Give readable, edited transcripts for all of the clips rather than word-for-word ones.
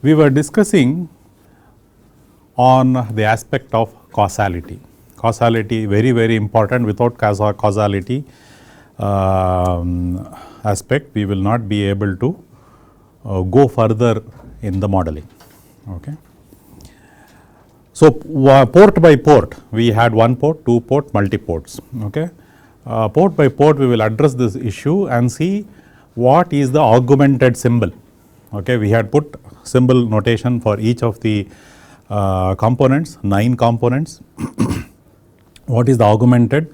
we were discussing on the aspect of causality. Causality very important. Without causality aspect, we will not be able to go further in the modeling. Okay. So, port by port, we had one port, two port, multi ports. Okay. Port by port, we will address this issue and see what is the augmented symbol. Okay. We had put symbol notation for each of the components, 9 components. What is the augmented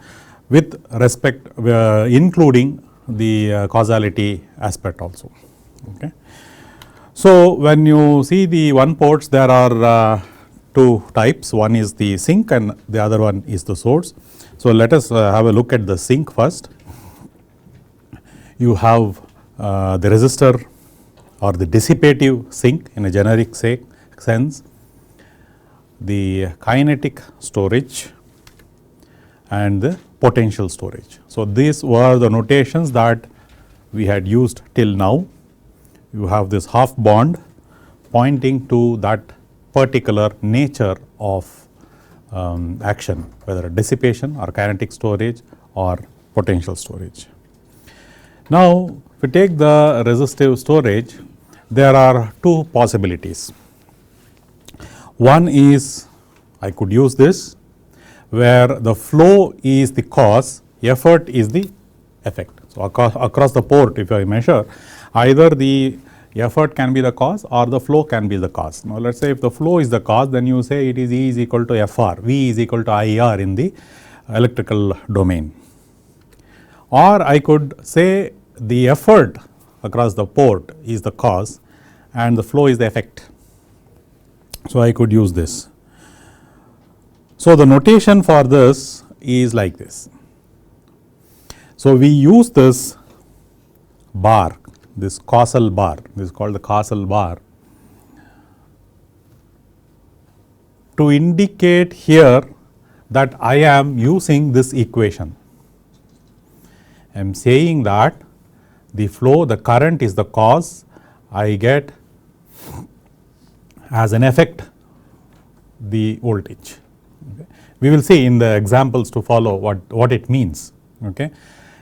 with respect including the causality aspect also. Okay. So, when you see the one ports, there are 2 types, one is the sink and the other one is the source. So, let us have a look at the sink first. You have the resistor or the dissipative sink in a generic sense, the kinetic storage and the potential storage. So, these were the notations that we had used till now. You have this half bond pointing to that particular nature of action, whether dissipation or kinetic storage or potential storage. Now, if we take the resistive storage, there are 2 possibilities. One is I could use this where the flow is the cause, effort is the effect. So, across the port, if I measure, either the effort can be the cause or the flow can be the cause. Now, let us say if the flow is the cause, then you say it is E is equal to Fr, V is equal to IR in the electrical domain. Or I could say the effort across the port is the cause and the flow is the effect. So, I could use this. So, the notation for this is like this. So, we use this bar, this causal bar, this is called the causal bar, to indicate here that I am using this equation. I am saying that the flow, the current is the cause, I get as an effect the voltage. Okay. We will see in the examples to follow what it means. Okay.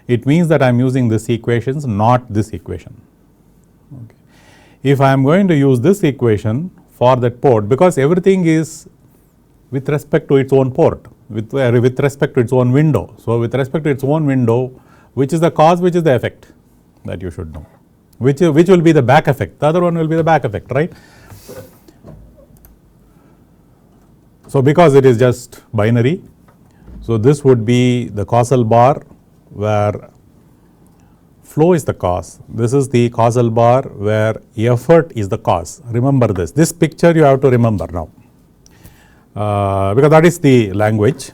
It means that I am using this equations, not this equation. Okay. If I am going to use this equation for that port, because everything is with respect to its own port, with respect to its own window. So, with respect to its own window, which is the cause, which is the effect, that you should know, which will be the back effect, the other one will be the back effect, right. So, because it is just binary, so this would be the causal bar where flow is the cause, this is the causal bar where effort is the cause. Remember this picture you have to remember now, because that is the language.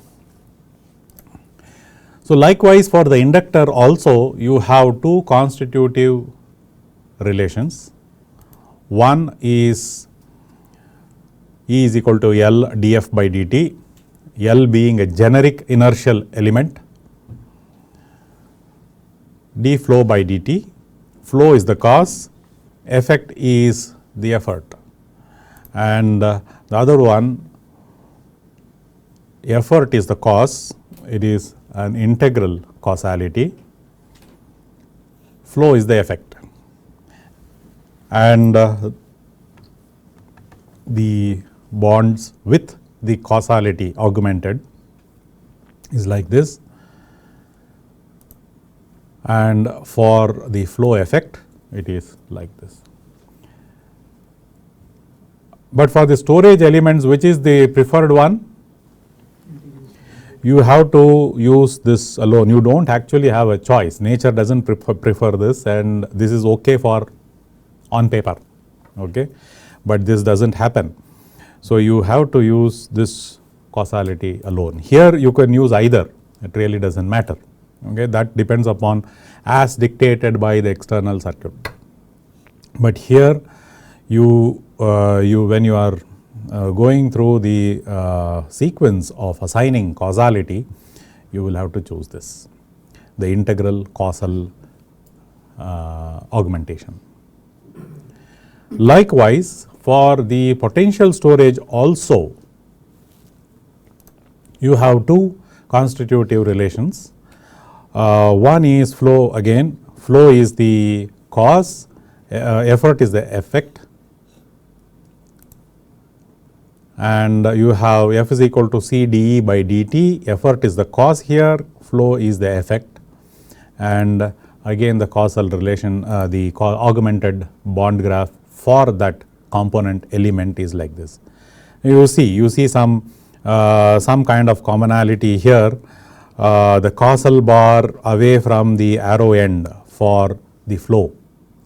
So, likewise for the inductor also you have 2 constitutive relations. One is E is equal to L dF by dt, L being a generic inertial element, d flow by dt, flow is the cause, effect is the effort, and the other one, effort is the cause, it is an integral causality, flow is the effect, and the bonds with the causality augmented is like this, and for the flow effect it is like this. But for the storage elements, which is the preferred one? You have to use this alone, you do not actually have a choice, nature does not prefer this, and this is okay for on paper, okay, but this does not happen. So, you have to use this causality alone. Here you can use either, it really does not matter, okay, that depends upon as dictated by the external circuit. But here you when you are going through the sequence of assigning causality, you will have to choose this, the integral causal augmentation. Likewise, for the potential storage also, you have two constitutive relations. One is flow, again flow is the cause, effort is the effect, and you have F is equal to C dE by dt, effort is the cause here, flow is the effect, and again the causal relation, the augmented bond graph for that component element is like this. You see some kind of commonality here, the causal bar away from the arrow end for the flow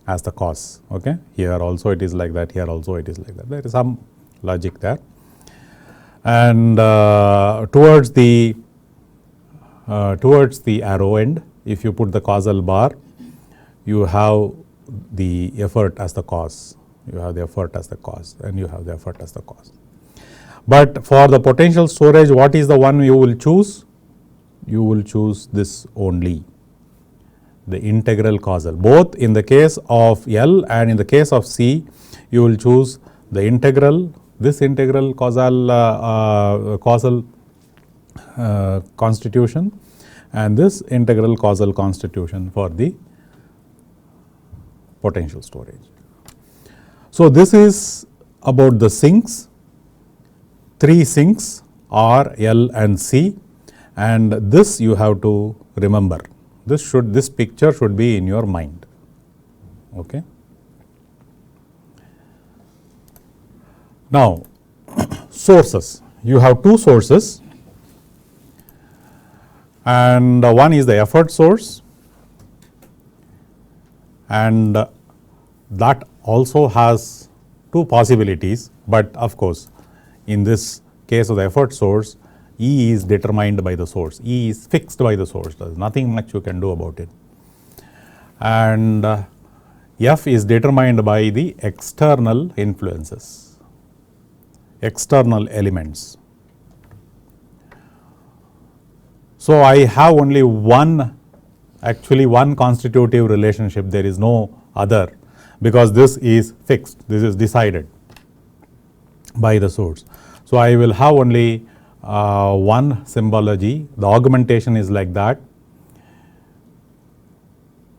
as the cause. Okay, here also it is like that, here also it is like that, there is some logic there. And towards the arrow end, if you put the causal bar, you have the effort as the cause, you have the effort as the cause, and you have the effort as the cause. But for the potential storage, what is the one you will choose? You will choose this only, the integral causal. Both in the case of L and in the case of C, you will choose the integral, this integral causal constitution, and this integral causal constitution for the potential storage. So this is about the sinks, 3 sinks R, L and C, and this you have to remember. This picture should be in your mind. Okay. Now sources, you have 2 sources, and one is the effort source, and that also has 2 possibilities, but of course in this case of the effort source, E is determined by the source, E is fixed by the source, there is nothing much you can do about it, and F is determined by the external influences, external elements. So I have only one constitutive relationship, there is no other, because this is fixed, this is decided by the source. So I will have only one symbology, the augmentation is like that.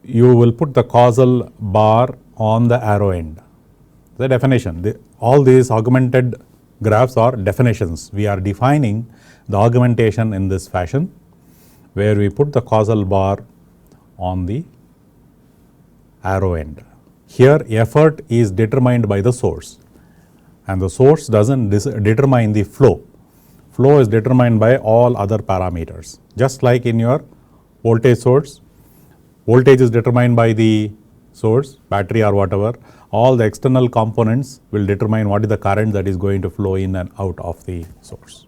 You will put the causal bar on the arrow end, the definition. All these augmented graphs are definitions. We are defining the augmentation in this fashion, where we put the causal bar on the arrow end. Here effort is determined by the source, and the source does not determine the flow. Flow is determined by all other parameters. Just like in your voltage source, voltage is determined by the source, battery or whatever, all the external components will determine what is the current that is going to flow in and out of the source.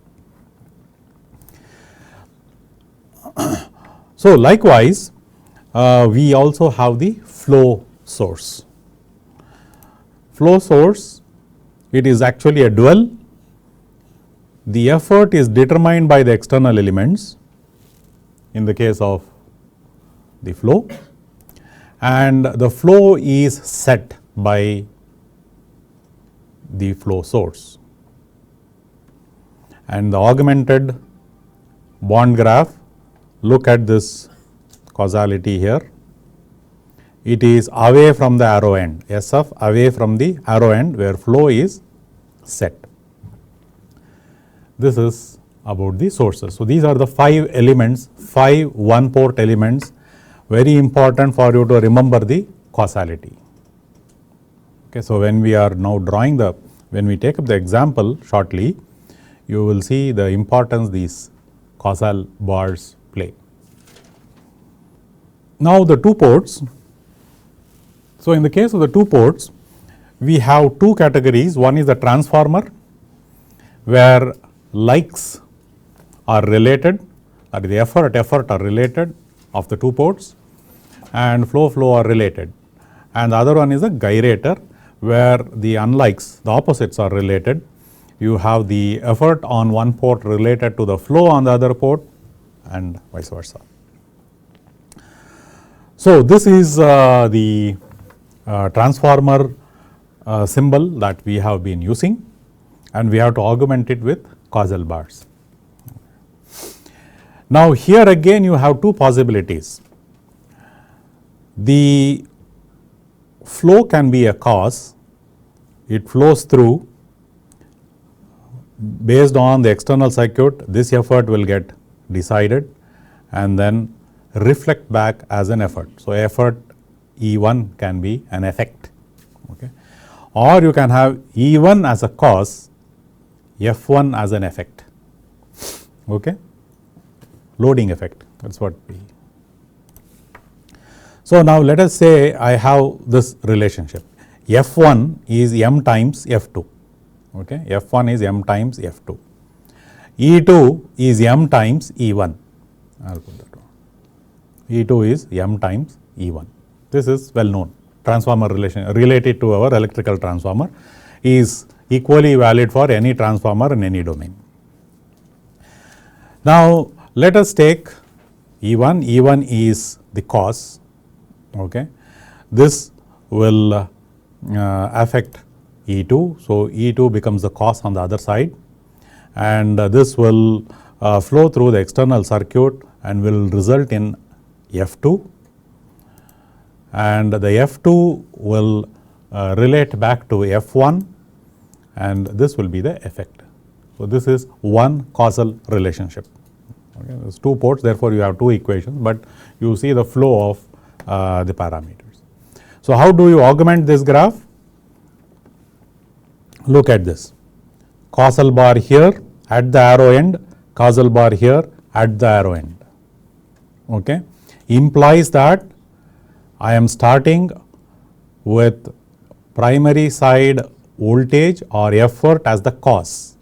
So likewise, we also have the flow source. Flow source, it is actually a dual. The effort is determined by the external elements in the case of the flow, and the flow is set by the flow source. And the augmented bond graph, look at this causality here. It is away from the arrow end, SF away from the arrow end where flow is set. This is about the sources. So these are the 5 elements, 5 one-port elements, very important for you to remember the causality. Okay, so when we are now drawing when we take up the example shortly, you will see the importance these causal bars play. Now the 2 ports. So in the case of the 2 ports, we have 2 categories. One is the transformer, where likes are related, that is the effort are related of the 2 ports, and flow are related. And the other one is a gyrator, where the unlikes, the opposites are related. You have the effort on one port related to the flow on the other port, and vice versa. So this is the transformer symbol that we have been using, and we have to augment it with causal bars. Now, here again you have two possibilities. The flow can be a cause, it flows through based on the external circuit, this effort will get decided and then reflect back as an effort. So, effort E1 can be an effect, okay. Or you can have E1 as a cause, F1 as an effect, okay, loading effect, that is what we. So, now let us say I have this relationship, F1 is M times F2, okay. F1 is M times F2, E2 is M times E1, I will put that one. E2 is M times E1. This is well known. Transformer relation related to our electrical transformer is equally valid for any transformer in any domain. Now, let us take E1. E1 is the cause, okay. This will affect E2. So, E2 becomes the cause on the other side, and this will flow through the external circuit and will result in F2, and the F2 will relate back to F1, and this will be the effect. So, this is one causal relationship. Okay. There is two ports, therefore, you have two equations, but you see the flow of the parameters. So, how do you augment this graph? Look at this, causal bar here at the arrow end, causal bar here at the arrow end, okay. Implies that I am starting with primary side voltage or effort as the cause,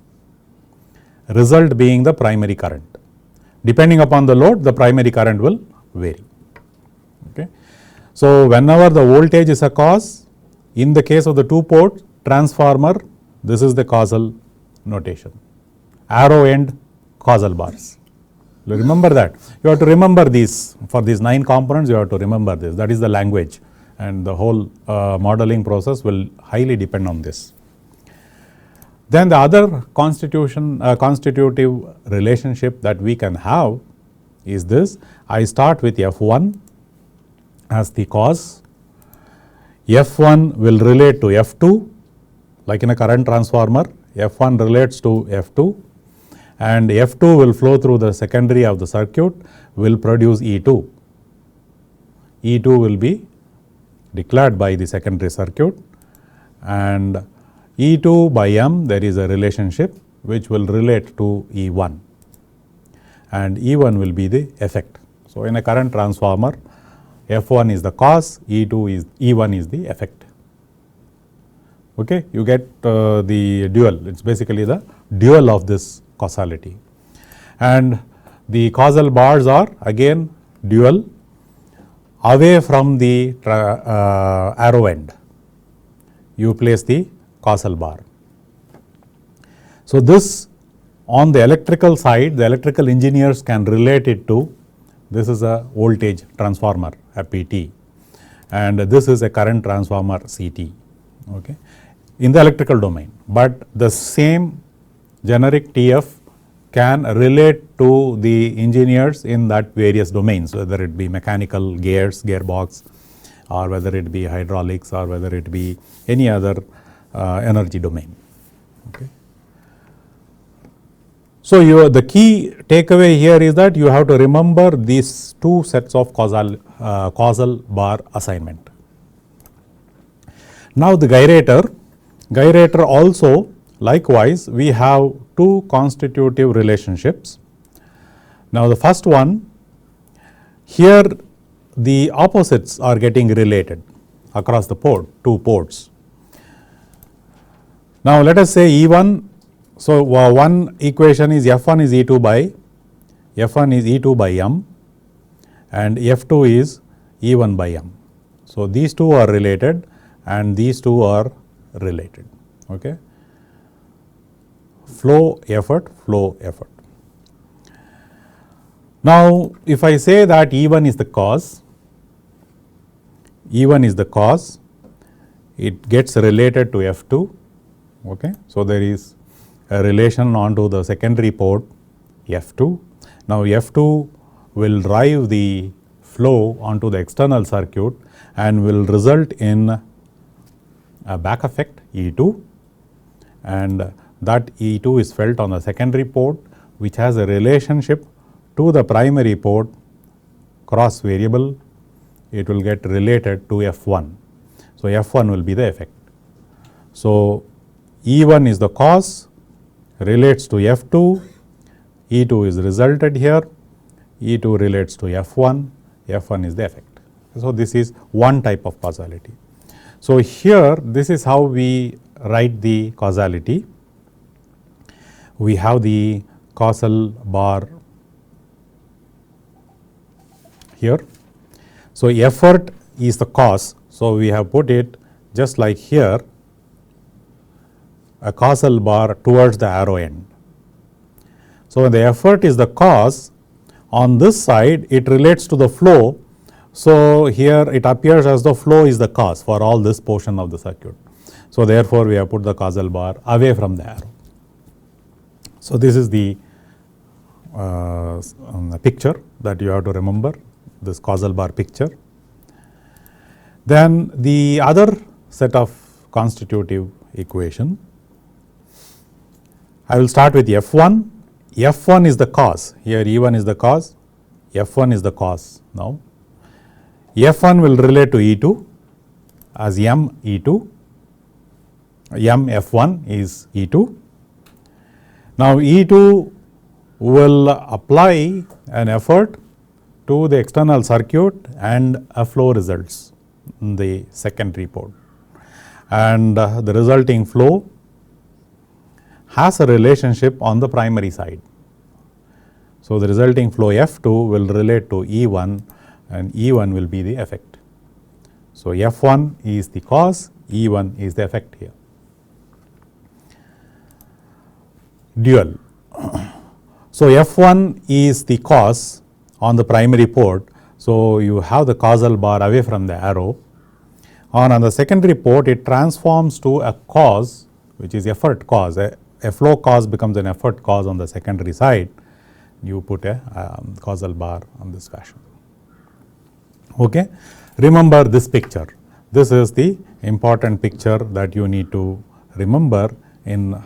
result being the primary current. Depending upon the load, the primary current will vary, okay. So, whenever the voltage is a cause, in the case of the two port transformer, this is the causal notation, arrow end causal bars. Remember that. You have to remember these, for these 9 components you have to remember this, that is the language, and the whole modeling process will highly depend on this. Then the other constitutive relationship that we can have is this. I start with F1 as the cause, F1 will relate to F2, like in a current transformer, F1 relates to F2, and F2 will flow through the secondary of the circuit, will produce E2. E2 will be declared by the secondary circuit, and E2 by M, there is a relationship which will relate to E1, and E1 will be the effect. So, in a current transformer, F1 is the cause, E1 is the effect. Okay, you get the dual, it is basically the dual of this causality, and the causal bars are again dual away from the arrow end, you place the causal bar. So, this on the electrical side, the electrical engineers can relate it to, this is a voltage transformer, a PT, and this is a current transformer, CT, okay, in the electrical domain, but the same generic TF can relate to the engineers in that various domains, whether it be mechanical, gears, gearbox, or whether it be hydraulics, or whether it be any other energy domain. Okay. So, the key takeaway here is that you have to remember these two sets of causal bar assignment. Now, the gyrator also likewise we have two constitutive relationships. Now, the first one, here the opposites are getting related across the port, two ports. Now, let us say E1, so one equation is F1 is E2 by M, and F2 is E1 by M. So, these two are related and these two are related, okay. Flow effort. Now, if I say that E1 is the cause, it gets related to F2. Okay. So, there is a relation onto the secondary port F2. Now, F2 will drive the flow onto the external circuit and will result in a back effect E2, and that E2 is felt on the secondary port, which has a relationship to the primary port cross variable. It will get related to F1. So, F1 will be the effect. So, E1 is the cause, relates to F2, E2 is resulted here, E2 relates to F1, F1 is the effect. So, this is one type of causality. So, here this is how we write the causality. We have the causal bar here. So, effort is the cause. So, we have put it just like here, a causal bar towards the arrow end. So, when the effort is the cause, on this side it relates to the flow. So, here it appears as though flow is the cause for all this portion of the circuit. So, therefore, we have put the causal bar away from the arrow. So, this is the picture that you have to remember, this causal bar picture. Then the other set of constitutive equation, I will start with F1. F1 is the cause, here E1 is the cause, F1 is the cause now. F1 will relate to E2 as M E2, M F1 is E2. Now, E2 will apply an effort to the external circuit and a flow results in the secondary port, and the resulting flow has a relationship on the primary side. So, the resulting flow F2 will relate to E1 and E1 will be the effect. So, F1 is the cause, E1 is the effect here. Dual. So, F1 is the cause on the primary port. So, you have the causal bar away from the arrow. On the secondary port, it transforms to a cause, which is effort cause. A flow cause becomes an effort cause on the secondary side. You put a causal bar on this fashion. Okay. Remember this picture. This is the important picture that you need to remember. In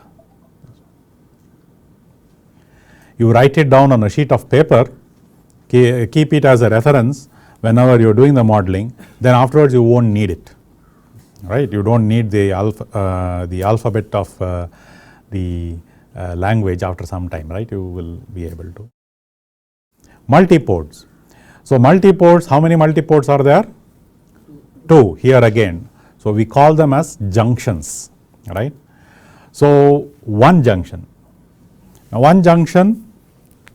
you write it down on a sheet of paper, keep it as a reference whenever you are doing the modeling, then afterwards you won't need it, right. You do not need the alphabet of the language after some time, right. You will be able to. Multiports. So, multiports, how many multiports are there? 2 here again. So, we call them as junctions, right. So, one junction. Now, one junction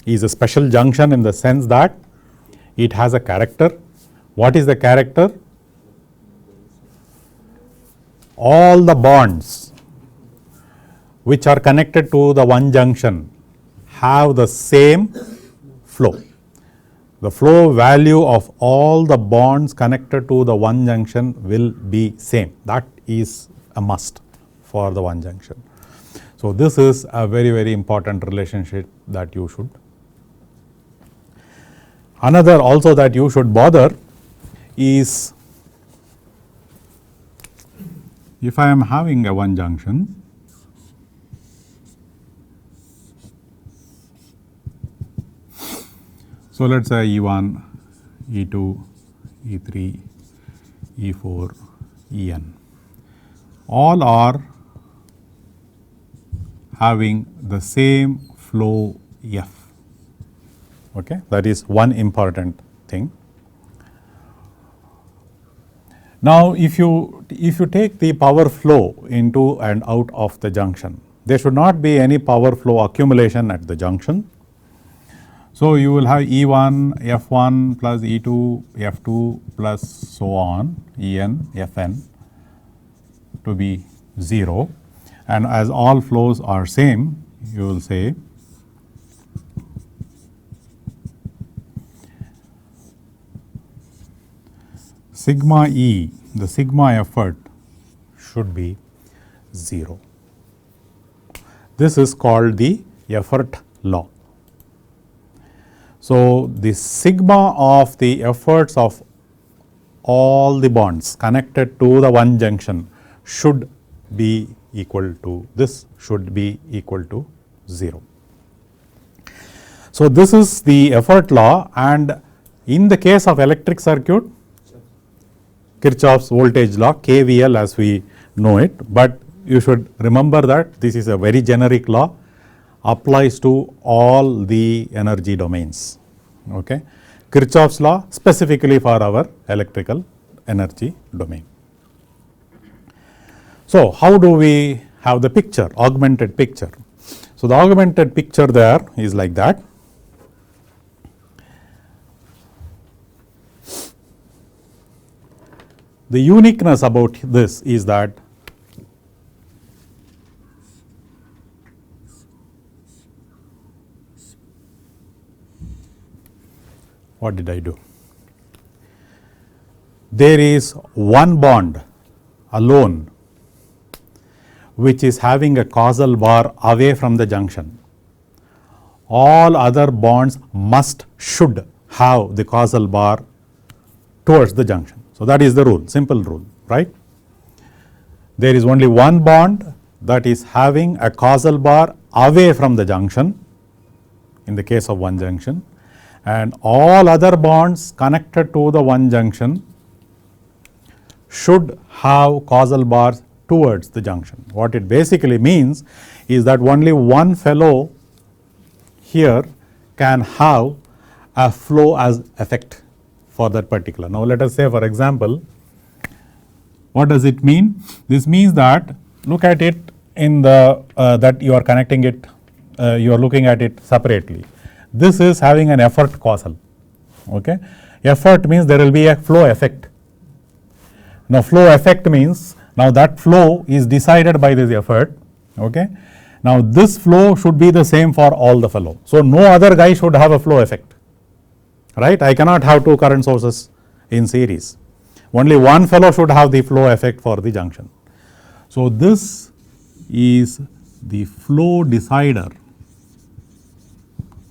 is a special junction in the sense that it has a character. What is the character? All the bonds which are connected to the one junction have the same flow. The flow value of all the bonds connected to the one junction will be same. That is a must for the one junction. So, this is a very, very important relationship that you should. Another also that you should bother is, if I am having a one junction, so let us say E1, E2, E3, E4, En, all are having the same flow F. Okay. That is one important thing. Now, if you take the power flow into and out of the junction, there should not be any power flow accumulation at the junction. So, you will have E1 F1 plus E2 F2 plus so on En Fn to be 0, and as all flows are same, you will say sigma E, the sigma effort should be 0. This is called the effort law. So, the sigma of the efforts of all the bonds connected to the one junction should be equal to, this should be equal to 0. So, this is the effort law, and in the case of electric circuit, Kirchhoff's voltage law, KVL as we know it, but you should remember that this is a very generic law, applies to all the energy domains. Okay. Kirchhoff's law specifically for our electrical energy domain. So, how do we have the picture, augmented picture? So, the augmented picture there is like that. The uniqueness about this is that what did I do? There is one bond alone which is having a causal bar away from the junction. All other bonds should have the causal bar towards the junction. So, that is the rule, simple rule, right. There is only one bond that is having a causal bar away from the junction in the case of one junction, and all other bonds connected to the one junction should have causal bars towards the junction. What it basically means is that only one fellow here can have a flow as effect for that particular. Now, let us say for example, what does it mean? This means that look at it in the that you are connecting it, you are looking at it separately. This is having an effort causal. Okay. Effort means there will be a flow effect. Now, flow effect means now that flow is decided by this effort. Okay. Now, this flow should be the same for all the fellow. So, no other guy should have a flow effect. Right, I cannot have two current sources in series, only one fellow should have the flow effect for the junction. So, this is the flow decider,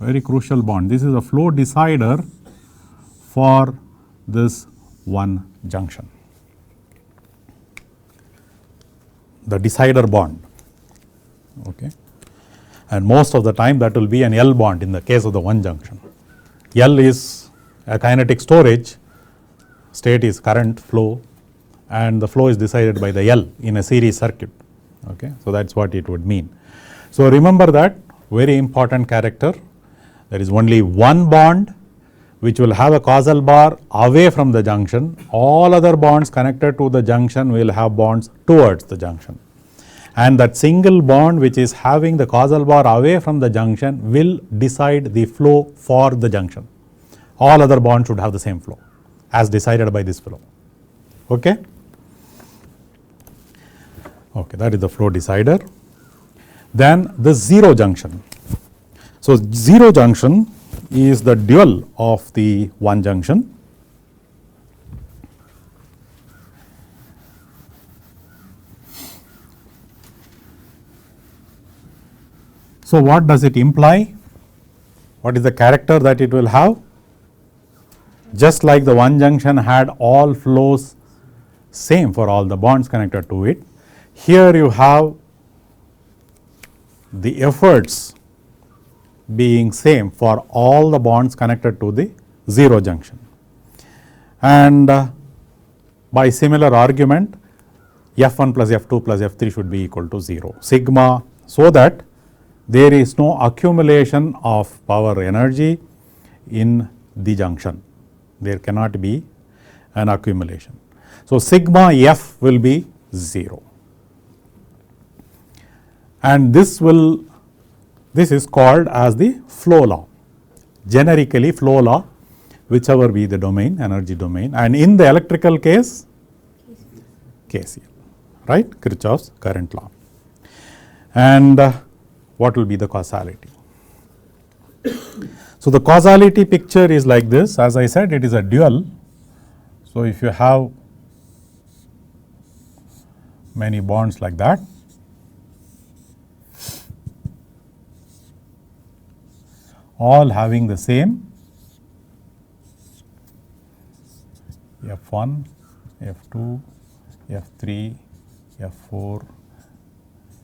very crucial bond. This is a flow decider for this one junction, the decider bond. Okay. And most of the time that will be an L bond in the case of the one junction. L is a kinetic storage, state is current flow, and the flow is decided by the L in a series circuit. Okay. So, that is what it would mean. So, remember that very important character, there is only one bond which will have a causal bar away from the junction, all other bonds connected to the junction will have bonds towards the junction. And that single bond which is having the causal bar away from the junction will decide the flow for the junction. All other bonds should have the same flow as decided by this flow. Okay? Okay, that is the flow decider. Then the zero junction. So, zero junction is the dual of the one junction. So, what does it imply? What is the character that it will have? Just like the one junction had all flows same for all the bonds connected to it, here you have the efforts being same for all the bonds connected to the zero junction. And by similar argument, F1 plus F2 plus F3 should be equal to 0, sigma, so that there is no accumulation of power energy in the junction. There cannot be an accumulation. So, sigma F will be 0, and this is called as the flow law, generically flow law, whichever be the domain, energy domain, and in the electrical case KCL, right, Kirchhoff's current law. And what will be the causality? So, the causality picture is like this. As I said, it is a dual. So, if you have many bonds like that. All having the same F1, F2, F3, F4,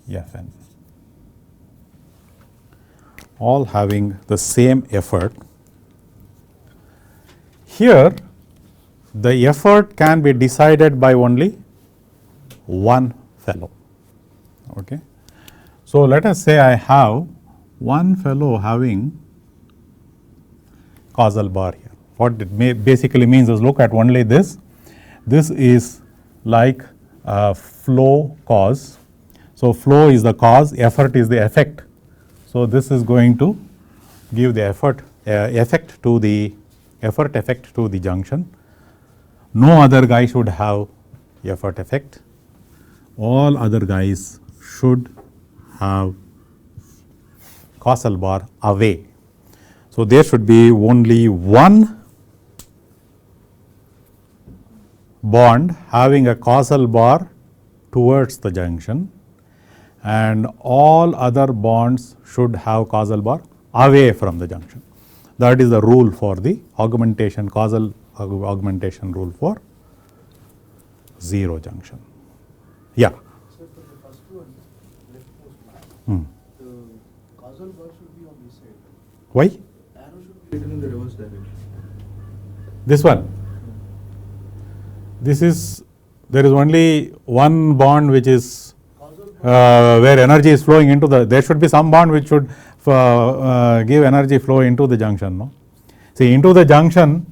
Fn. All having the same effort. Here the effort can be decided by only one fellow. Okay. So, let us say I have one fellow having causal bar here. What it basically means is, look at only this. This is like flow cause. So, flow is the cause, effort is the effect. So, this is going to give the effort effect to the junction. No other guy should have effort effect. All other guys should have causal bar away. So, there should be only one bond having a causal bar towards the junction, and all other bonds should have causal bar away from the junction. That is the rule for the augmentation, causal augmentation rule for zero junction. Yeah. So for the first one, leftmost line, the causal bar should be on this side. Why? Arrow should be written in the reverse direction. This one. This is, there is only one bond which is where energy is flowing into the, there should be some bond which should give energy flow into the junction. No? See, into the junction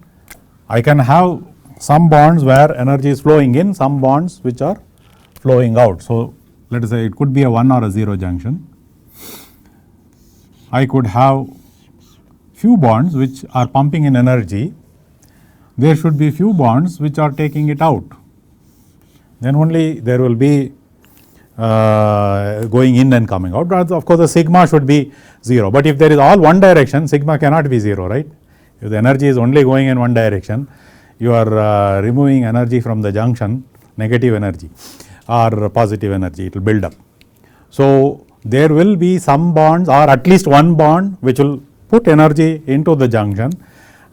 I can have some bonds where energy is flowing in, some bonds which are flowing out. So, let us say it could be a 1 or a 0 junction. I could have few bonds which are pumping in energy. There should be few bonds which are taking it out. Then only there will be going in and coming out. But of course, the sigma should be 0. But if there is all one direction, sigma cannot be 0, right? If the energy is only going in one direction, you are removing energy from the junction, negative energy or positive energy, it will build up. So, there will be some bonds or at least one bond which will put energy into the junction,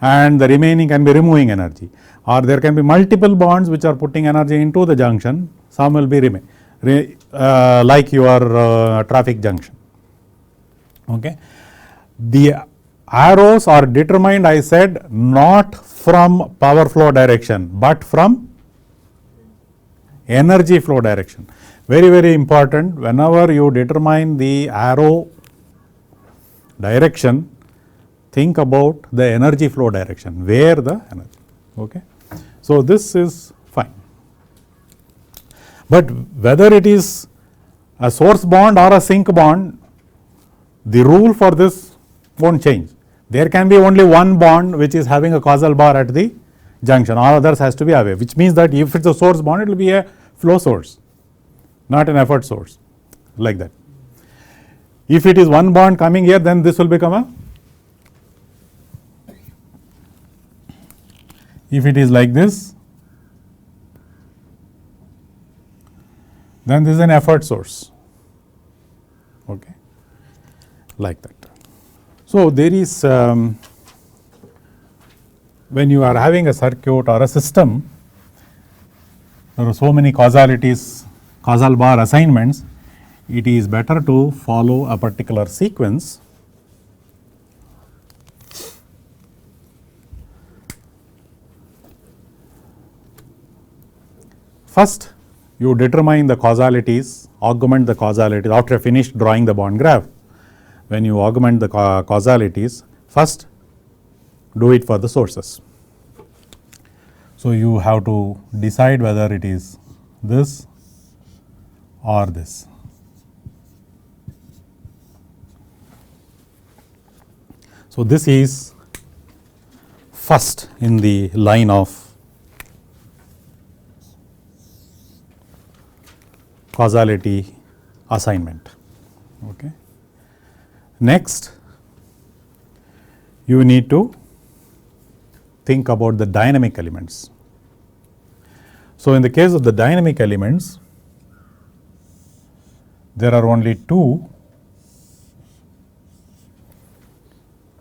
and the remaining can be removing energy, or there can be multiple bonds which are putting energy into the junction, some will be like your traffic junction. Okay. The arrows are determined, I said, not from power flow direction, but from energy flow direction. Very, very important. Whenever you determine the arrow direction, think about the energy flow direction, where the energy. Okay. So, this is fine. But whether it is a source bond or a sink bond, the rule for this won't change. There can be only one bond which is having a causal bar at the junction, all others has to be away, which means that if it is a source bond, it will be a flow source, not an effort source, like that. If it is one bond coming here, then this will become a, if it is like this, then this is an effort source, okay, like that. So, there is when you are having a circuit or a system, there are so many causalities, causal bar assignments, it is better to follow a particular sequence. First, you determine the causalities, augment the causalities after you finish drawing the bond graph. When you augment the causalities, first do it for the sources. So, you have to decide whether it is this or this. So, this is first in the line of causality assignment. Okay. Next, you need to think about the dynamic elements. So, in the case of the dynamic elements, there are only two,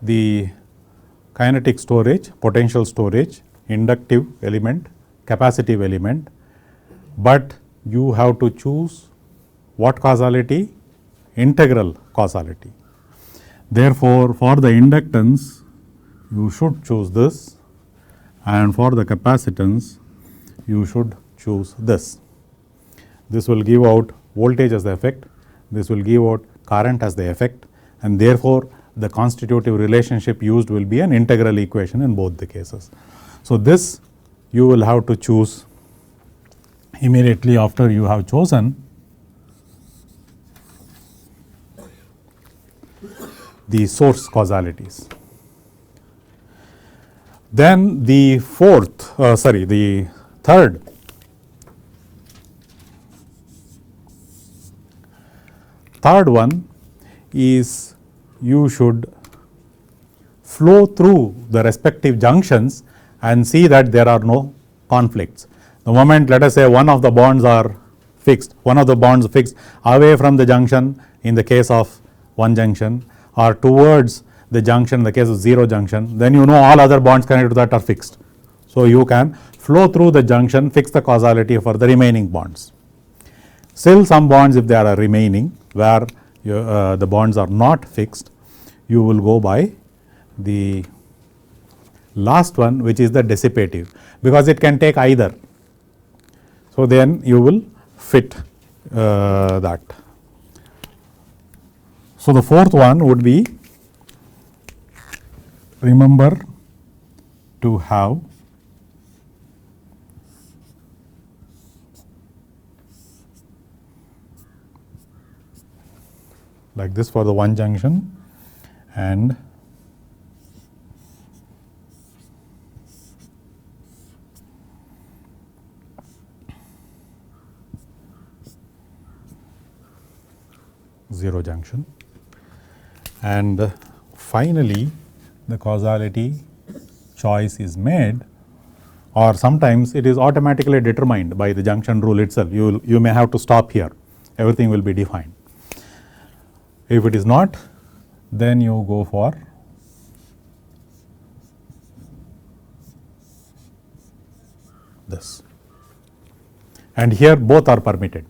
the kinetic storage, potential storage, inductive element, capacitive element, but you have to choose what causality? Integral causality. Therefore, for the inductance you should choose this, and for the capacitance you should choose this. This will give out voltage as the effect, this will give out current as the effect, and therefore, the constitutive relationship used will be an integral equation in both the cases. So, this you will have to choose immediately after you have chosen the source causalities. Then the the third one is you should flow through the respective junctions and see that there are no conflicts. The moment, let us say, one of the bonds are fixed, away from the junction in the case of one junction, or towards the junction in the case of 0 junction, then you know all other bonds connected to that are fixed. So, you can flow through the junction, fix the causality for the remaining bonds. Still some bonds, if they are remaining where the bonds are not fixed, you will go by the last one, which is the dissipative, because it can take either. So, then you will fit that. So, the fourth one would be, remember to have like this for the one junction and zero junction, and finally the causality choice is made, or sometimes it is automatically determined by the junction rule itself. You may have to stop here, everything will be defined. If it is not, then you go for this, and here both are permitted,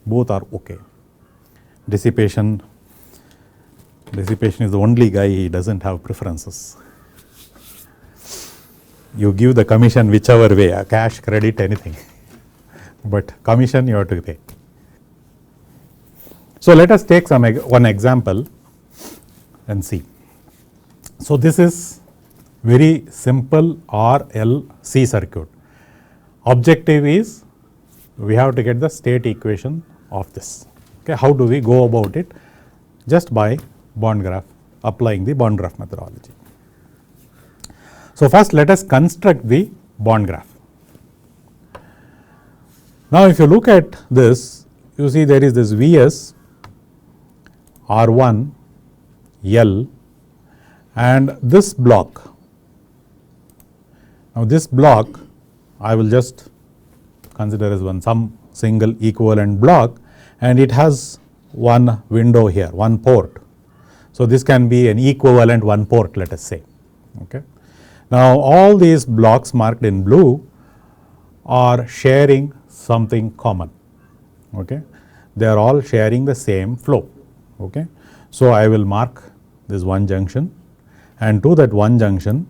both are okay. Dissipation is the only guy, he does not have preferences. You give the commission whichever way, cash, credit, anything, but commission you have to pay. So, let us take one example and see. So, this is very simple RLC circuit. Objective is we have to get the state equation of this. Okay, how do we go about it? Just by bond graph, applying the bond graph methodology. So, first let us construct the bond graph. Now, if you look at this, you see there is this Vs R1 L and this block. Now, this block I will just consider as some single equivalent block, and it has one window here, one port. So, this can be an equivalent one port, let us say. Okay. Now, all these blocks marked in blue are sharing something common. Okay. They are all sharing the same flow. Okay. So, I will mark this one junction, and to that one junction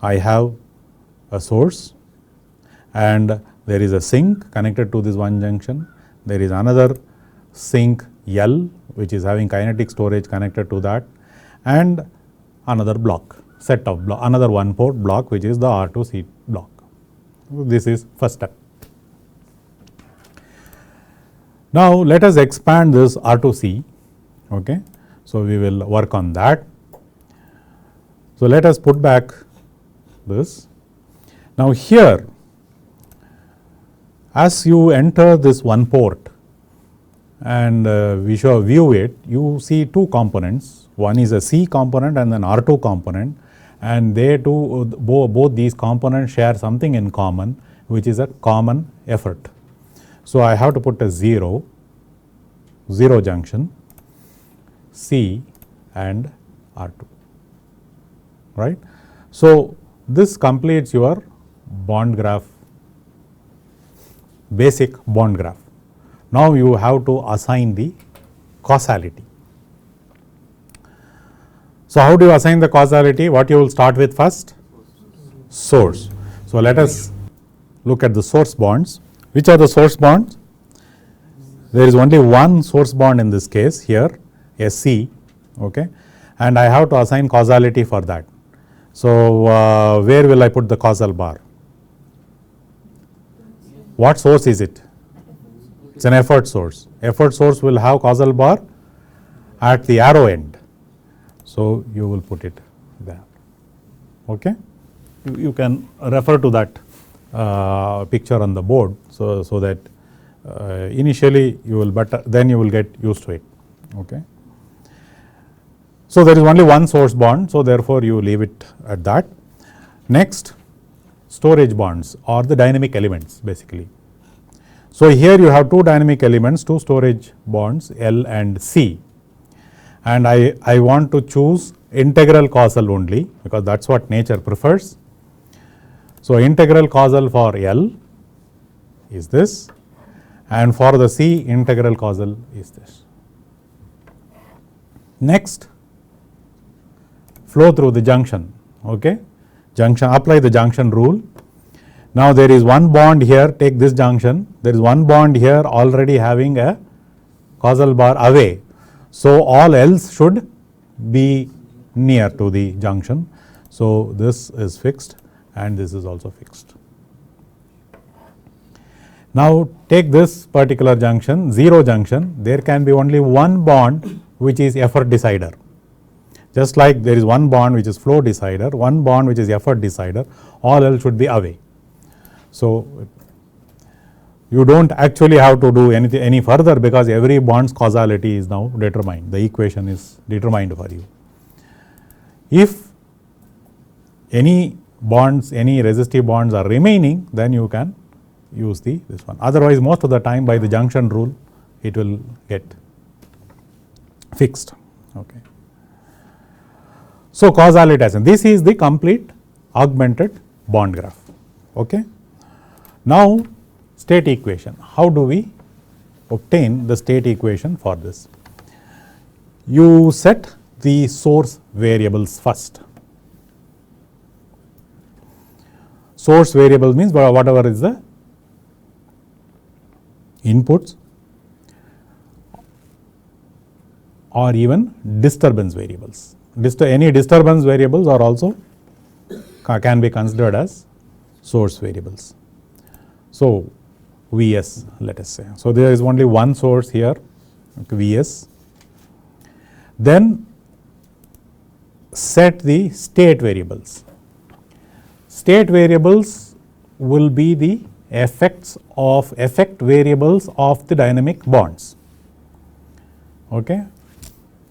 I have a source, and there is a sink connected to this one junction. There is another sink L which is having kinetic storage connected to that, and another block, set of block, another one port block which is the R2C block. This is first step. Now, let us expand this R2C. Okay. So, we will work on that. So, let us put back this. Now, here as you enter this one port and we shall view it, you see two components. One is a C component and an R2 component, and they two, both these components share something in common, which is a common effort. So, I have to put a 0 0 junction C and R2, right. So, this completes your bond graph, basic bond graph. Now, you have to assign the causality. So, how do you assign the causality? What you will start with first? Source. So, let us look at the source bonds. Which are the source bonds? There is only one source bond in this case here, SC, okay, and I have to assign causality for that. So, where will I put the causal bar? What source is it? It's an effort source. Effort source will have causal bar at the arrow end. So, you will put it there. Okay? You can refer to that picture on the board, so that initially you will then you will get used to it. Okay? So, there is only one source bond, so therefore, you leave it at that. Next, storage bonds or the dynamic elements basically. So, here you have two dynamic elements, two storage bonds L and C, and I want to choose integral causal only because that is what nature prefers. So, integral causal for L is this, and for the C integral causal is this. Next, flow through the junction, okay. Junction, apply the junction rule. Now, there is one bond here, take this junction, there is one bond here already having a causal bar away. So, all else should be near to the junction. So, this is fixed and this is also fixed. Now, take this particular junction, 0 junction, there can be only one bond which is effort decider. Just like there is one bond which is flow decider, one bond which is effort decider, all else should be away. So, you do not actually have to do anything any further because every bond's causality is now determined, the equation is determined for you. If any bonds, any resistive bonds are remaining, then you can use this one. Otherwise, most of the time by the junction rule, it will get fixed. Okay. So, causality as in this is the complete augmented bond graph. Okay. Now, state equation. How do we obtain the state equation for this? You set the source variables first. Source variable means whatever is the inputs or even disturbance variables. Any disturbance variables are also can be considered as source variables. So, Vs let us say. So, there is only one source here, okay, Vs. Then set the state variables. State variables will be the effect variables of the dynamic bonds. Okay.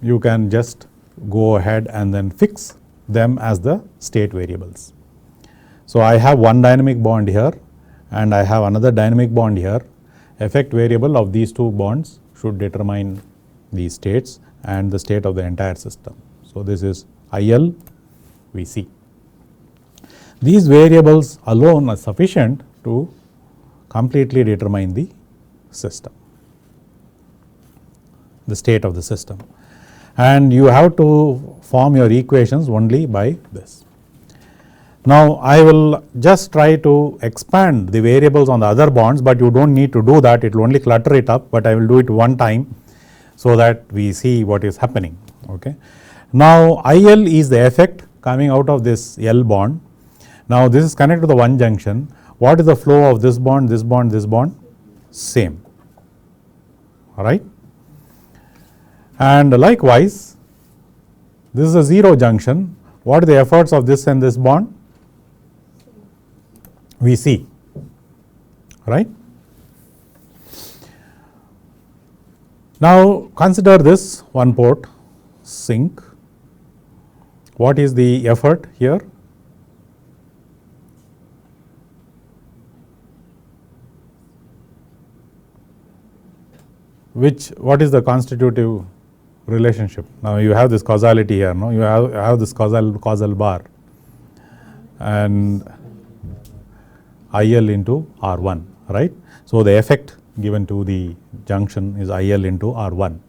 You can just go ahead and then fix them as the state variables. So, I have one dynamic bond here and I have another dynamic bond here. Effect variable of these two bonds should determine the states and the state of the entire system. So, this is IL, Vc. These variables alone are sufficient to completely determine the system, the state of the system, and you have to form your equations only by this. Now, I will just try to expand the variables on the other bonds, but you do not need to do that, it will only clutter it up, but I will do it one time so that we see what is happening. Okay. Now, IL is the effect coming out of this L bond. Now, this is connected to the one junction. What is the flow of this bond, this bond, this bond? Same, all right. And likewise, this is a 0 junction. What are the efforts of this and this bond? Vc, right. Now, consider this one port sink. What is the effort here? what is the constitutive relationship? Now you have this causality here, no? You have this causal bar and IL into R1, right? So the effect given to the junction is IL into R1,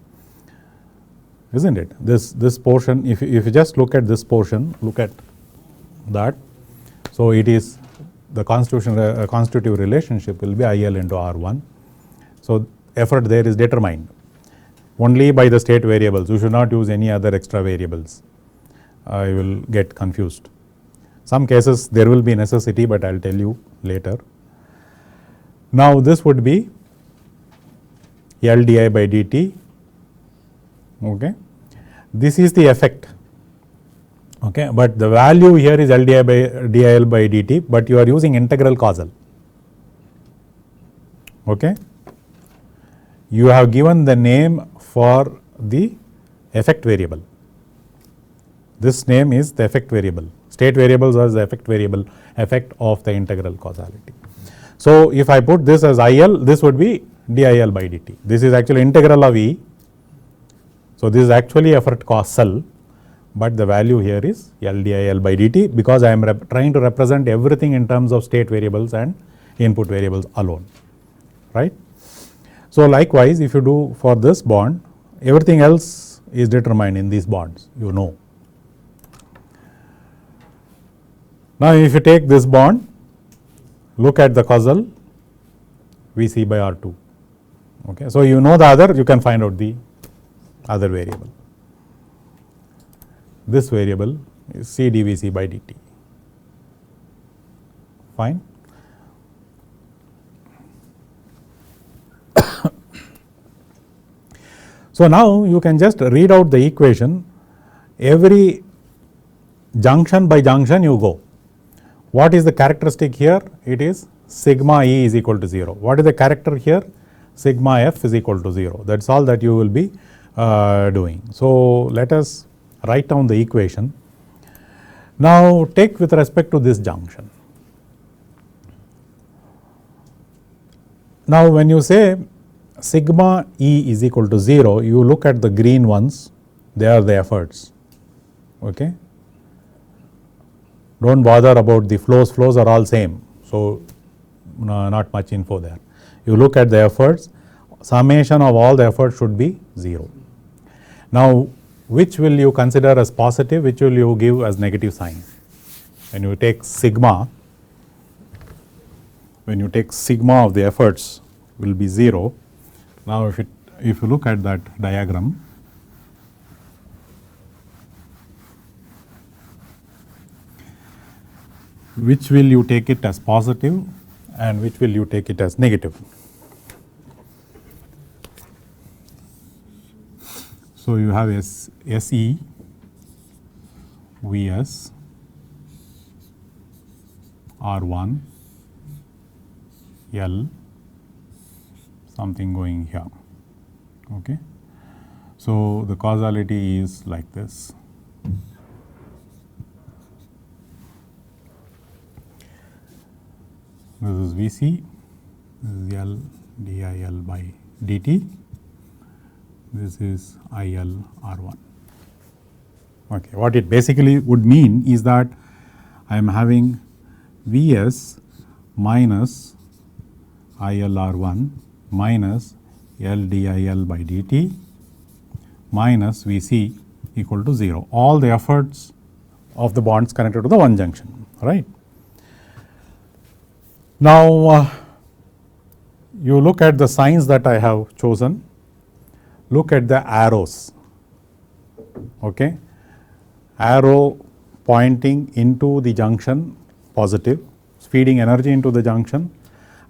isn't it? This portion, if you just look at this portion, look at that. So it is the constitutive relationship will be IL into R1. So effort there is determined only by the state variables. You should not use any other extra variables. You will get confused. Some cases there will be necessity, but I will tell you later. Now this would be L di by dt. Okay. This is the effect. Okay. But the value here is L di by dIL by dt, but you are using integral causal. Okay. You have given the name for the effect variable. This name is the effect variable. State variables are the effect variable, effect of the integral causality. So if I put this as IL, this would be dIL by dt. This is actually integral of E. So this is actually effort causal, but the value here is L dIL by dt, because I am trying to represent everything in terms of state variables and input variables alone, right? So likewise, if you do for this bond, everything else is determined in these bonds, you know. Now if you take this bond, look at the causal Vc by R2. Okay. So you know the other, you can find out the other variable. This variable is C dVc by dt. Fine. So now you can just read out the equation. Every junction by junction you go. What is the characteristic here? It is sigma E is equal to 0. What is the character here? Sigma F is equal to 0. That is all that you will be doing. So let us write down the equation. Now take with respect to this junction. Now when you say sigma E is equal to 0, you look at the green ones, they are the efforts. Okay. Don't bother about the flows are all same. So not much info there. You look at the efforts, summation of all the efforts should be 0. Now which will you consider as positive, which will you give as negative sign? When you take sigma of the efforts will be 0. Now if you look at that diagram, which will you take it as positive and which will you take it as negative? So you have SE, Vs, R1, L, something going here. Okay. So the causality is like this. This is Vc, this is L dIL by dt, this is IL R1. Okay. What it basically would mean is that I am having Vs minus IL R1 minus L dIL by dt minus Vc equal to 0. All the efforts of the bonds connected to the one junction, right. Now you look at the signs that I have chosen, look at the arrows. Okay. Arrow pointing into the junction positive, feeding energy into the junction,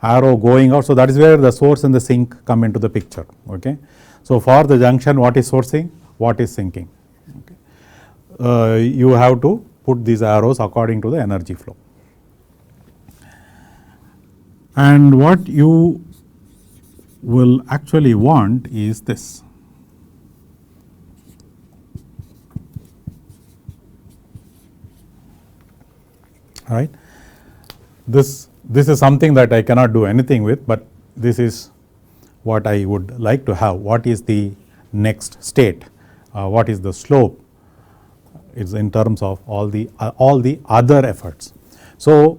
arrow going out. So that is where the source and the sink come into the picture. Okay. So for the junction, what is sourcing, what is sinking? Okay. You have to put these arrows according to the energy flow. And what you will actually want is this. Right. This is something that I cannot do anything with, but this is what I would like to have, what is the next state, what is the slope, is in terms of all the other efforts. So,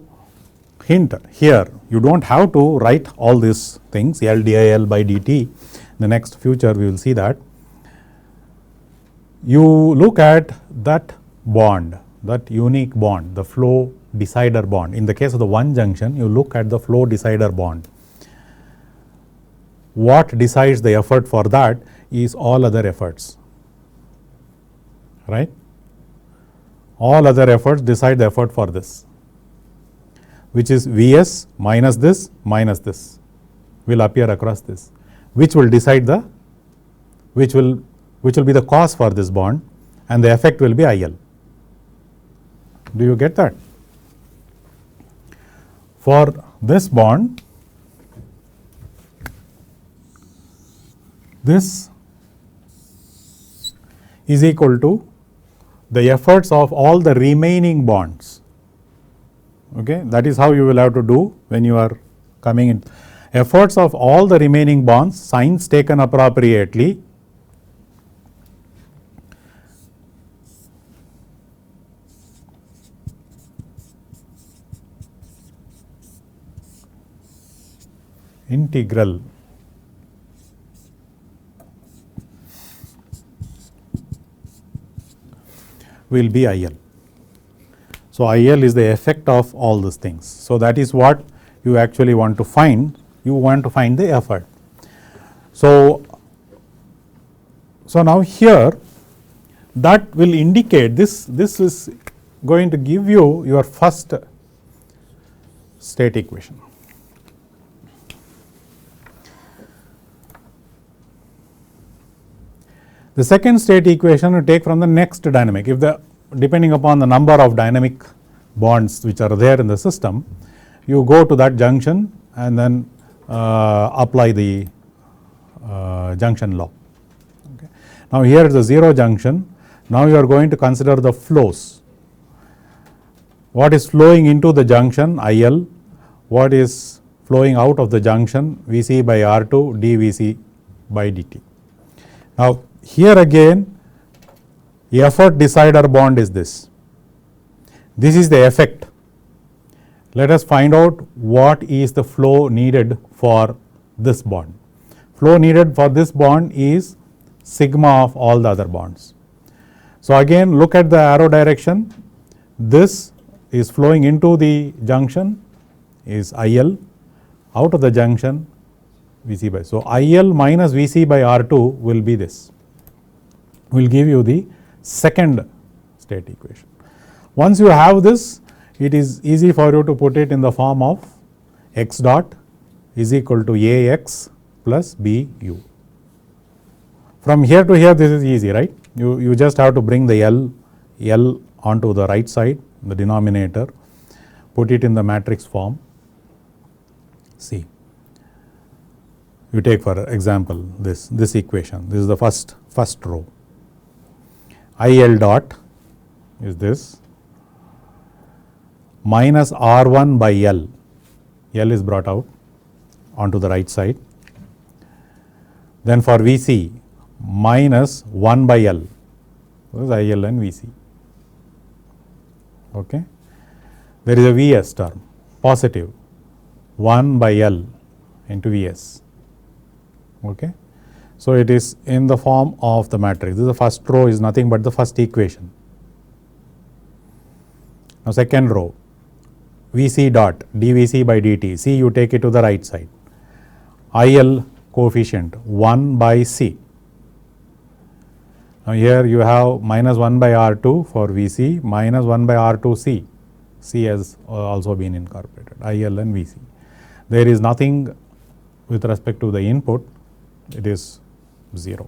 hint here, you do not have to write all these things L dIL by dt. The next future we will see that. You look at that bond, that unique bond, the flow decider bond. In the case of the one junction, you look at the flow decider bond. What decides the effort for that is all other efforts, right? All other efforts decide the effort for this, which is Vs minus this will appear across this, which will decide the, which will be the cause for this bond, and the effect will be IL. Do you get that? For this bond, this is equal to the efforts of all the remaining bonds. Okay, that is how you will have to do when you are coming in. Efforts of all the remaining bonds, signs taken appropriately, integral will be IL. So, IL is the effect of all these things. So, that is what you actually want to find. You want to find the effort. So, now here that will indicate this is going to give you your first state equation. The second state equation you take from the next dynamic. If the, depending upon the number of dynamic bonds which are there in the system, you go to that junction and then apply the junction law. Okay. Now, here is the zero junction. Now, you are going to consider the flows. What is flowing into the junction IL, what is flowing out of the junction Vc by R2 dVc by dt. Now, here again effort decider bond is this. This is the effect. Let us find out what is the flow needed for this bond. Flow needed for this bond is sigma of all the other bonds. So, again look at the arrow direction. This is flowing into the junction is IL, out of the junction Vc by. So, IL minus Vc by R2 will be this, will give you the second state equation. Once you have this, it is easy for you to put it in the form of x dot is equal to Ax plus Bu. From here to here this is easy, right? You just have to bring the L onto the right side, the denominator, put it in the matrix form. See, you take for example this equation, this is the first row. IL dot is this minus R1 by L is brought out onto the right side. Then for Vc minus 1 by L, this is IL and Vc. Okay. There is a Vs term, positive 1 by L into Vs. Okay. So, it is in the form of the matrix. This is the first row is nothing but the first equation. Now, second row Vc dot dVc by dt, C you take it to the right side, IL coefficient 1 by C. Now, here you have minus 1 by R2 for Vc, minus 1 by R2 C, C has also been incorporated, IL and Vc. There is nothing with respect to the input, it is 0.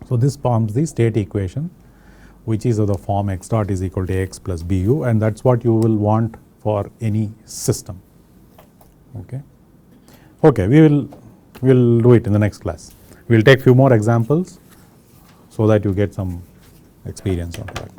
So, this forms the state equation, which is of the form x dot is equal to Ax plus Bu, and that is what you will want for any system. Okay. Okay, we will do it in the next class. We will take few more examples so that you get some experience of that.